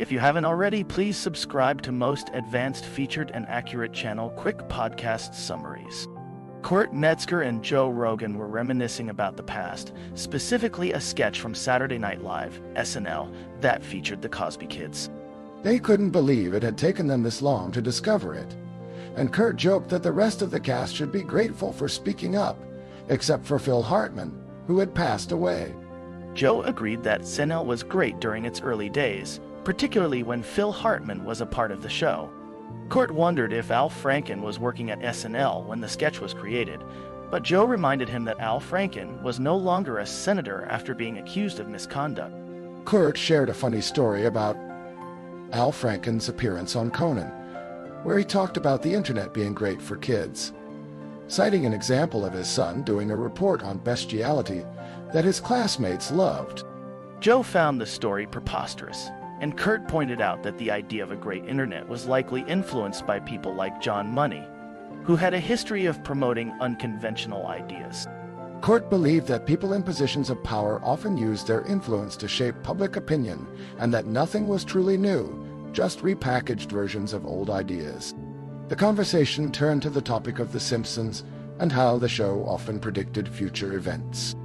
If you haven't already, please subscribe to Most Advanced Featured and Accurate Channel Quick Podcast Summaries. Metzger and Joe Rogan were reminiscing about the past, specifically a sketch from Saturday Night Live, SNL, that featured the Cosby Kids. They couldn't believe it had taken them this long to discover it, and Kurt joked that the rest of the cast should be grateful for speaking up, except for Phil Hartman, who had passed away. Joe agreed that SNL was great during its early days, particularly when Phil Hartman was a part of the show. Kurt wondered if Al Franken was working at SNL when the sketch was created, but Joe reminded him that Al Franken was no longer a senator after being accused of misconduct. Kurt shared a funny story about Al Franken's appearance on Conan, where he talked about the internet being great for kids, citing an example of his son doing a report on bestiality that his classmates loved. Joe found the story preposterous, and Kurt pointed out that the idea of a great internet was likely influenced by people like John Money, who had a history of promoting unconventional ideas. Kurt believed that people in positions of power often used their influence to shape public opinion, and that nothing was truly new, just repackaged versions of old ideas. The conversation turned to the topic of The Simpsons and how the show often predicted future events.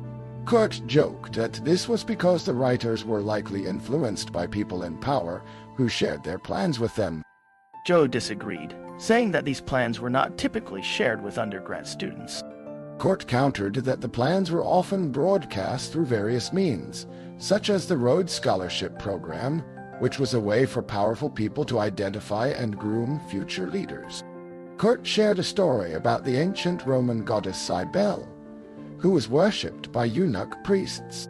Kurt joked that this was because the writers were likely influenced by people in power who shared their plans with them. Joe disagreed, saying that these plans were not typically shared with undergrad students. Kurt countered that the plans were often broadcast through various means, such as the Rhodes Scholarship Program, which was a way for powerful people to identify and groom future leaders. Kurt shared a story about the ancient Roman goddess Cybele, who was worshipped by eunuch priests.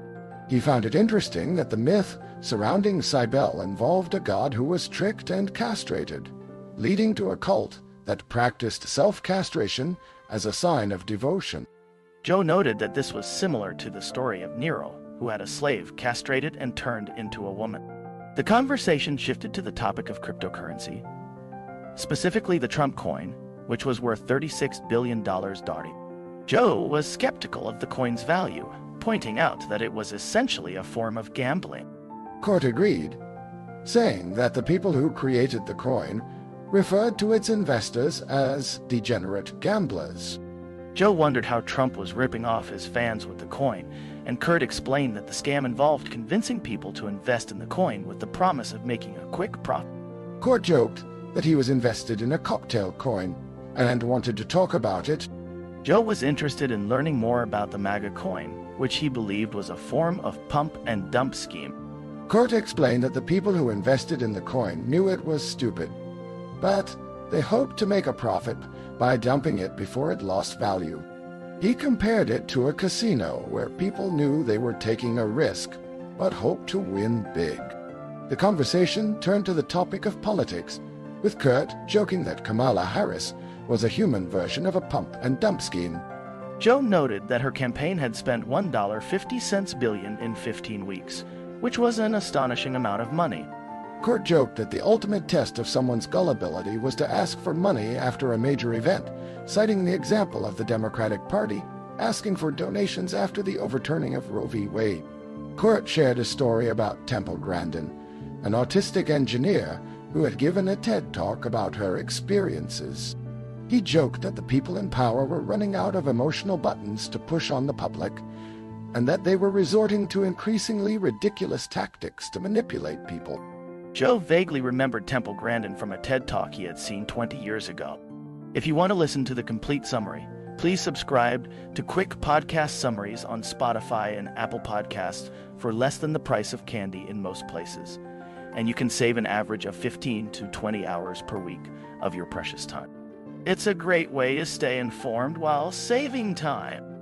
He found it interesting that the myth surrounding Cybele involved a god who was tricked and castrated, leading to a cult that practiced self-castration as a sign of devotion. Joe noted that this was similar to the story of Nero, who had a slave castrated and turned into a woman. The conversation shifted to the topic of cryptocurrency, specifically the Trump coin, which was worth $36 billion. Joe was skeptical of the coin's value, pointing out that it was essentially a form of gambling. Kurt agreed, saying that the people who created the coin referred to its investors as degenerate gamblers. Joe wondered how Trump was ripping off his fans with the coin, and Kurt explained that the scam involved convincing people to invest in the coin with the promise of making a quick profit. Kurt joked that he was invested in a cocktail coin and wanted to talk about it. Joe was interested in learning more about the MAGA coin, which he believed was a form of pump and dump scheme. Kurt explained that the people who invested in the coin knew it was stupid, but they hoped to make a profit by dumping it before it lost value. He compared it to a casino where people knew they were taking a risk, but hoped to win big. The conversation turned to the topic of politics, with Kurt joking that Kamala Harris was a human version of a pump and dump scheme. Joe noted that her campaign had spent $1.50 billion in 15 weeks, which was an astonishing amount of money. Kurt joked that the ultimate test of someone's gullibility was to ask for money after a major event, citing the example of the Democratic Party asking for donations after the overturning of Roe v. Wade. Kurt shared a story about Temple Grandin, an autistic engineer who had given a TED Talk about her experiences. He joked that the people in power were running out of emotional buttons to push on the public, and that they were resorting to increasingly ridiculous tactics to manipulate people. Joe vaguely remembered Temple Grandin from a TED Talk he had seen 20 years ago. If you want to listen to the complete summary, please subscribe to Quick Podcast Summaries on Spotify and Apple Podcasts for less than the price of candy in most places. And you can save an average of 15 to 20 hours per week of your precious time. It's a great way to stay informed while saving time.